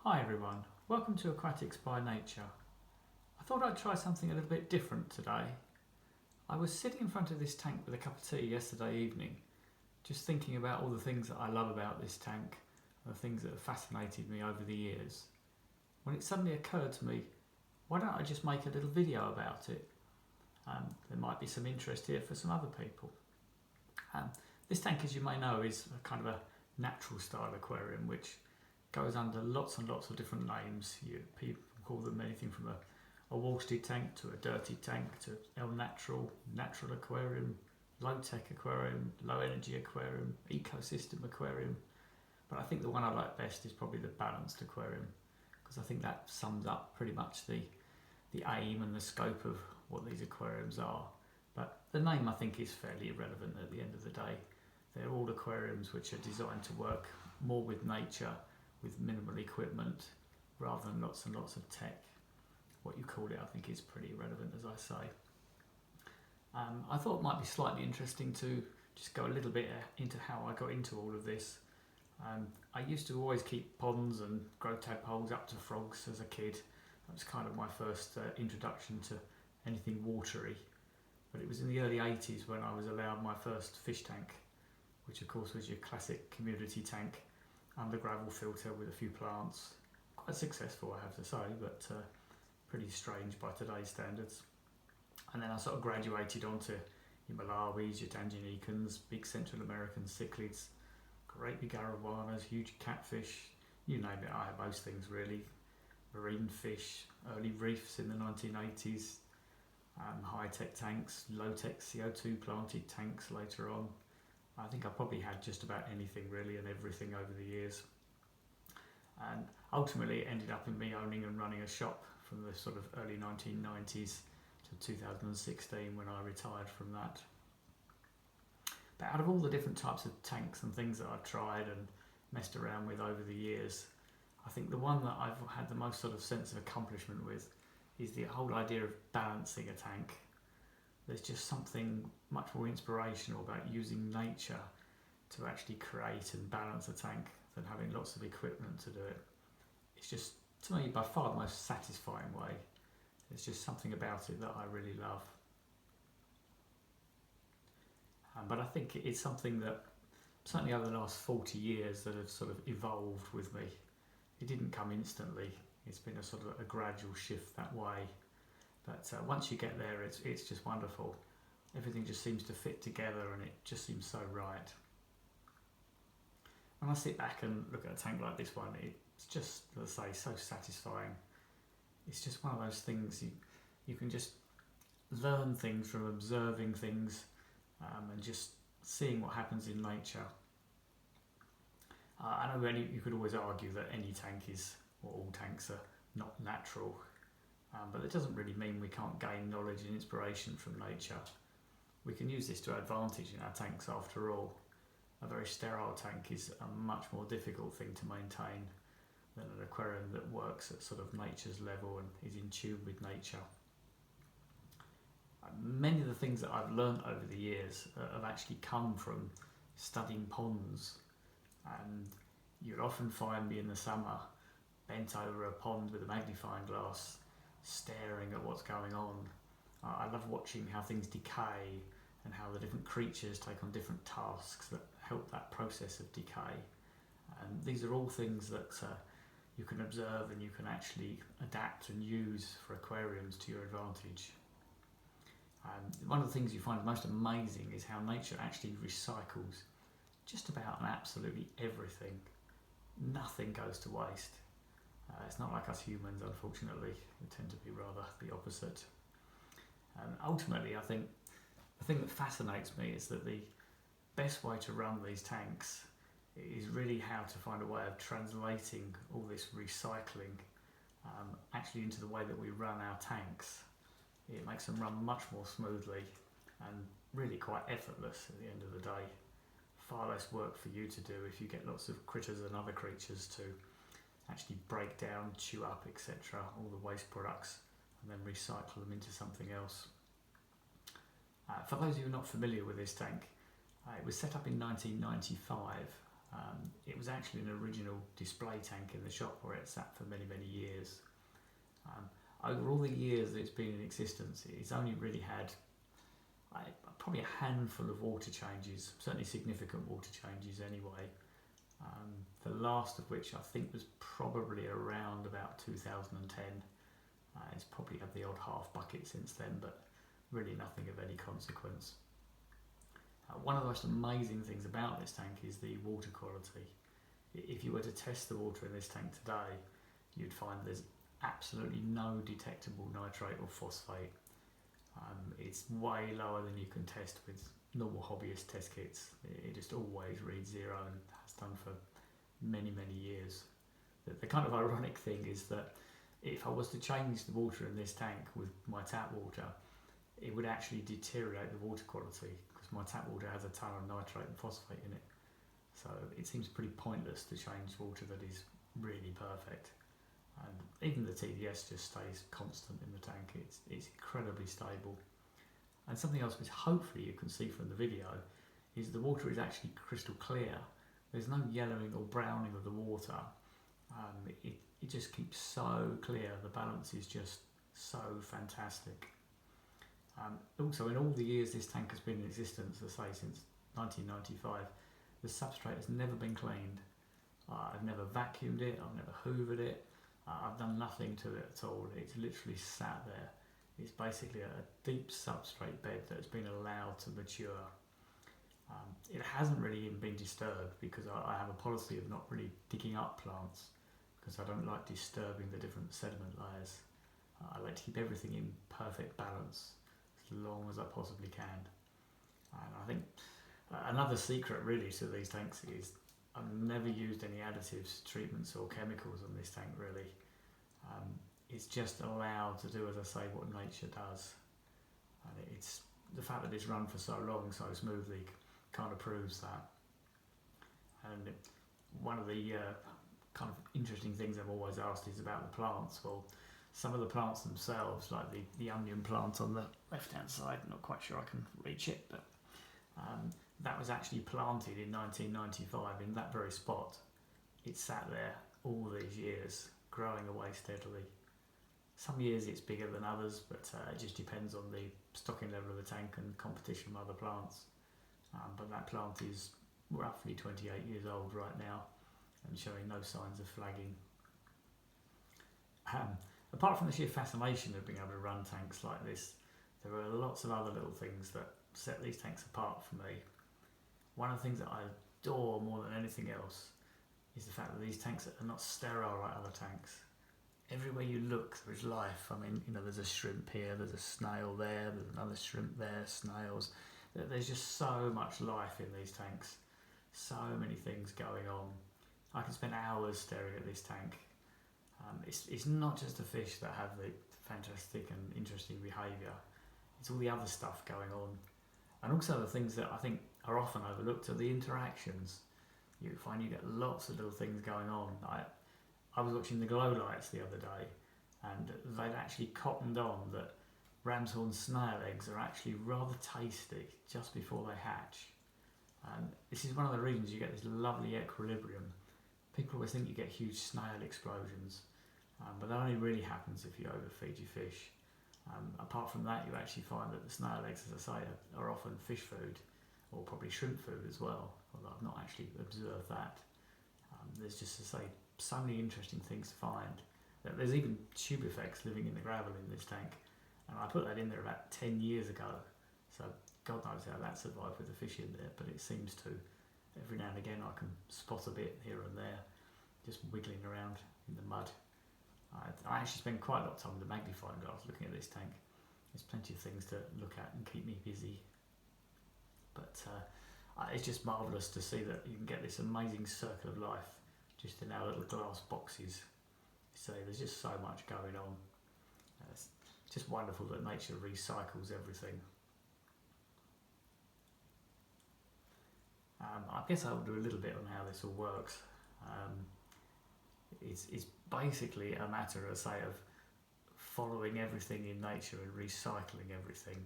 Hi everyone, welcome to Aquatics by Nature. I thought I'd try something a little bit different today. I was sitting in front of this tank with a cup of tea yesterday evening, just thinking about all the things that I love about this tank and the things that have fascinated me over the years, when it suddenly occurred to me, why don't I just make a little video about it? There might be some interest here for some other people. This tank, as you may know, is a kind of a natural style aquarium which goes under lots and lots of different names. People call them anything from a Walstad tank to a dirty tank to El Natural, natural aquarium, low-tech aquarium, low-energy aquarium, ecosystem aquarium. But I think the one I like best is probably the balanced aquarium, because I think that sums up pretty much the aim and the scope of what these aquariums are. But the name, I think, is fairly irrelevant at the end of the day. They're all aquariums which are designed to work more with nature, with minimal equipment, rather than lots and lots of tech. What you call it, I think, is pretty irrelevant, as I say. I thought it might be slightly interesting to just go a little bit into how I got into all of this. I used to always keep ponds and grow tadpoles up to frogs as a kid. That was kind of my first introduction to anything watery. But it was in the early 80s when I was allowed my first fish tank, which of course was your classic community tank, under gravel filter with a few plants. Quite successful, I have to say, but pretty strange by today's standards. And then I sort of graduated onto your Malawis, your Tanganicans, big Central American cichlids, great big arowanas, huge catfish, you name it, I have most things really. Marine fish, early reefs in the 1980s, high-tech tanks, low-tech CO2 planted tanks later on. I think I probably had just about anything really and everything over the years. And ultimately it ended up in me owning and running a shop from the sort of early 1990s to 2016 when I retired from that. But out of all the different types of tanks and things that I've tried and messed around with over the years, I think the one that I've had the most sort of sense of accomplishment with is the whole idea of balancing a tank. There's just something much more inspirational about using nature to actually create and balance a tank than having lots of equipment to do it. It's just, to me, by far the most satisfying way. There's just something about it that I really love. But I think it's something that, certainly over the last 40 years, that have sort of evolved with me. It didn't come instantly. It's been a sort of a gradual shift that way. But once you get there, it's just wonderful. Everything just seems to fit together and it just seems so right. When I sit back and look at a tank like this one, it's just, as I say, so satisfying. It's just one of those things you can just learn things from observing things and just seeing what happens in nature. I know you could always argue that any tank is, or all tanks are not natural. But it doesn't really mean we can't gain knowledge and inspiration from nature. We can use this to our advantage in our tanks after all. A very sterile tank is a much more difficult thing to maintain than an aquarium that works at sort of nature's level and is in tune with nature. Many of the things that I've learned over the years have actually come from studying ponds, and you'll often find me in the summer bent over a pond with a magnifying glass, staring at what's going on. I love watching how things decay and how the different creatures take on different tasks that help that process of decay. And these are all things that you can observe and you can actually adapt and use for aquariums to your advantage. One of the things you find most amazing is how nature actually recycles just about and absolutely everything. Nothing goes to waste. It's not like us humans, unfortunately. We tend to be rather the opposite. And ultimately, I think the thing that fascinates me is that the best way to run these tanks is really how to find a way of translating all this recycling actually into the way that we run our tanks. It makes them run much more smoothly and really quite effortless at the end of the day. Far less work for you to do if you get lots of critters and other creatures to actually break down, chew up, etc., all the waste products, and then recycle them into something else. For those of you who are not familiar with this tank, it was set up in 1995 It was actually an original display tank in the shop where it sat for many, many years. Over all the years that it's been in existence, it's only really had probably a handful of water changes, certainly significant water changes anyway. The last of which I think was probably around about 2010. It's probably had the odd half bucket since then, but really nothing of any consequence. One of the most amazing things about this tank is the water quality. If you were to test the water in this tank today, you'd find there's absolutely no detectable nitrate or phosphate. It's way lower than you can test with normal hobbyist test kits. It just always reads zero and has done for many, many years. The kind of ironic thing is that if I was to change the water in this tank with my tap water, it would actually deteriorate the water quality because my tap water has a ton of nitrate and phosphate in it. So it seems pretty pointless to change water that is really perfect. And even the TDS just stays constant in the tank. It's incredibly stable. And something else which hopefully you can see from the video is the water is actually crystal clear. There's no yellowing or browning of the water. It just keeps so clear. The balance is just so fantastic. Also, in all the years this tank has been in existence, I say since 1995, the substrate has never been cleaned. I've never vacuumed it, I've never hoovered it, I've done nothing to it at all. It's literally sat there. It's basically a deep substrate bed that's been allowed to mature. It hasn't really even been disturbed because I have a policy of not really digging up plants because I don't like disturbing the different sediment layers. I like to keep everything in perfect balance as long as I possibly can. And I think another secret really to these tanks is I've never used any additives, treatments or chemicals on this tank really. It's just allowed to do, as I say, what nature does. And it's the fact that it's run for so long, so smoothly, kind of proves that. And one of the kind of interesting things I've always asked is about the plants. Well, some of the plants themselves, like the onion plant on the left-hand side, not quite sure I can reach it, but that was actually planted in 1995 in that very spot. It sat there all these years, growing away steadily. Some years it's bigger than others, but it just depends on the stocking level of the tank and competition with other plants. But that plant is roughly 28 years old right now and showing no signs of flagging. Apart from the sheer fascination of being able to run tanks like this, there are lots of other little things that set these tanks apart for me. One of the things that I adore more than anything else is the fact that these tanks are not sterile like other tanks. Everywhere you look, there is life. I mean, there's a shrimp here, there's a snail there, there's another shrimp there, snails. There's just so much life in these tanks. So many things going on. I can spend hours staring at this tank. It's not just the fish that have the fantastic and interesting behaviour. It's all the other stuff going on. And also the things that I think are often overlooked are the interactions. You find you get lots of little things going on. I was watching the glow lights the other day and they'd actually cottoned on that ram's horn snail eggs are actually rather tasty just before they hatch. And this is one of the reasons you get this lovely equilibrium. People always think you get huge snail explosions, but that only really happens if you overfeed your fish. Apart from that, you actually find that the snail eggs, as I say, are often fish food, or probably shrimp food as well, although I've not actually observed that. There's just, as I say, so many interesting things to find. There's even tube effects living in the gravel in this tank, and I put that in there about 10 years ago, so God knows how that survived with the fish in there, but it seems to. Every now and again I can spot a bit here and there, just wiggling around in the mud. I actually spend quite a lot of time with the magnifying glass looking at this tank. There's plenty of things to look at and keep me busy. But it's just marvellous to see that you can get this amazing circle of life just in our little glass boxes. So there's just so much going on. It's just wonderful that nature recycles everything. I guess I'll do a little bit on how this all works. It's basically a matter, as I say, of following everything in nature and recycling everything.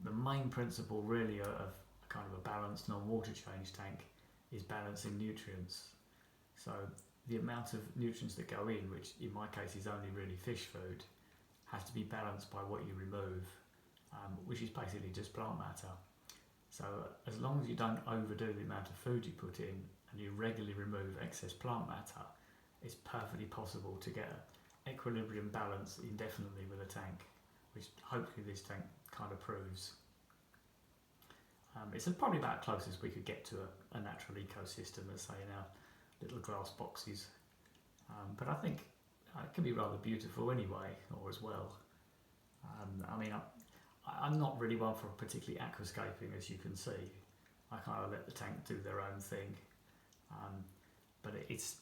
The main principle really of kind of a balanced non-water change tank is balancing nutrients. So the amount of nutrients that go in, which in my case is only really fish food, has to be balanced by what you remove, which is basically just plant matter. So as long as you don't overdo the amount of food you put in and you regularly remove excess plant matter, it's perfectly possible to get an equilibrium balance indefinitely with a tank, which hopefully this tank kind of proves. It's probably about closest we could get to a natural ecosystem, as say in our little glass boxes. But I think it can be rather beautiful anyway, or as well. I mean, I'm not really one for particularly aquascaping, as you can see. I kind of let the tank do their own thing. But it's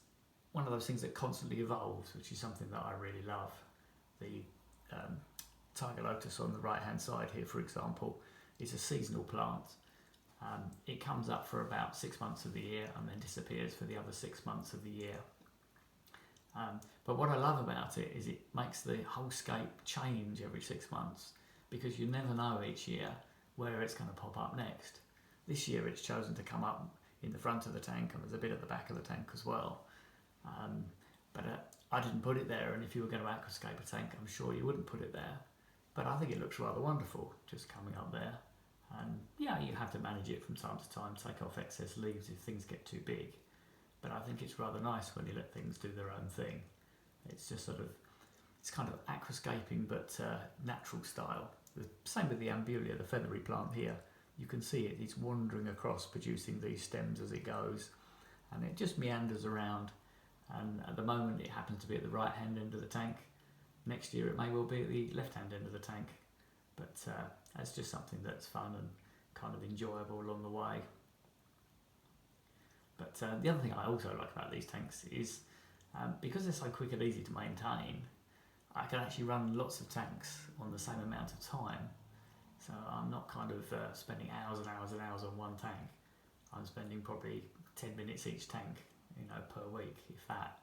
one of those things that constantly evolves, which is something that I really love. The tiger lotus on the right hand side here, for example, is a seasonal plant. It comes up for about 6 months of the year and then disappears for the other 6 months of the year. But what I love about it is it makes the whole scape change every 6 months, because you never know each year where it's going to pop up next. This year it's chosen to come up in the front of the tank, and there's a bit at the back of the tank as well. But I didn't put it there, and if you were going to aquascape a tank, I'm sure you wouldn't put it there. But I think it looks rather wonderful just coming up there. And yeah, you have to manage it from time to time, take off excess leaves if things get too big. But I think it's rather nice when you let things do their own thing. It's just sort of, it's kind of aquascaping but natural style. The same with the ambulia, the feathery plant here. You can see it, it's wandering across, producing these stems as it goes. And it just meanders around. And at the moment it happens to be at the right hand end of the tank. Next year it may well be at the left hand end of the tank. But it's just something that's fun and kind of enjoyable along the way. But the other thing I also like about these tanks is because they're so quick and easy to maintain, I can actually run lots of tanks on the same amount of time. So I'm not kind of spending hours and hours and hours on one tank. I'm spending probably 10 minutes each tank, per week, if that.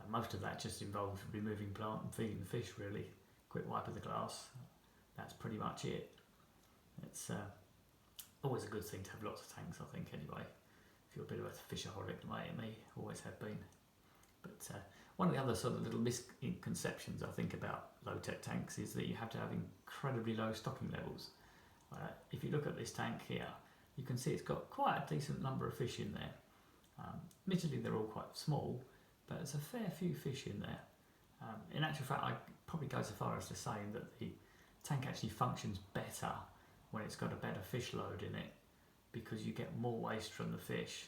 Most of that just involves removing plant and feeding the fish, really. Quick wipe of the glass. That's pretty much it. It's always a good thing to have lots of tanks, I think, anyway. If you're a bit of a fishaholic, like me, always have been. But one of the other sort of little misconceptions I think about low-tech tanks is that you have to have incredibly low stocking levels. If you look at this tank here, you can see it's got quite a decent number of fish in there. Admittedly, they're all quite small, but there's a fair few fish in there. In actual fact, I'd probably go so far as to saying that the tank actually functions better when it's got a better fish load in it, because you get more waste from the fish,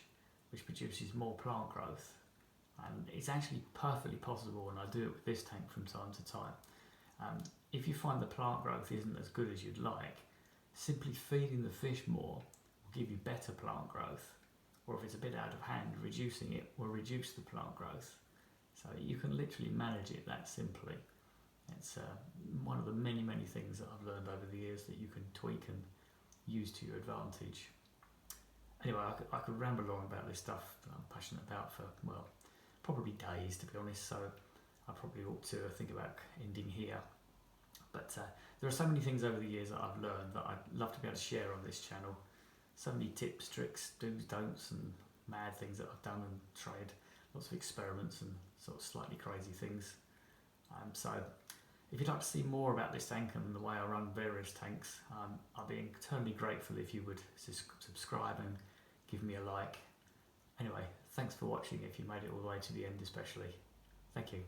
which produces more plant growth. And it's actually perfectly possible, and I do it with this tank from time to time. If you find the plant growth isn't as good as you'd like, simply feeding the fish more will give you better plant growth. Or if it's a bit out of hand, reducing it will reduce the plant growth. So you can literally manage it that simply. It's one of the many, many things that I've learned over the years that you can tweak and use to your advantage. Anyway, I could ramble on about this stuff that I'm passionate about for, well, probably days, to be honest, so I probably ought to think about ending here. But there are so many things over the years that I've learned that I'd love to be able to share on this channel. So many tips, tricks, do's, don'ts, and mad things that I've done and tried. Lots of experiments and sort of slightly crazy things. So if you'd like to see more about this tank and the way I run various tanks, I'd be eternally grateful if you would subscribe and give me a like. Anyway, thanks for watching if you made it all the way to the end especially. Thank you.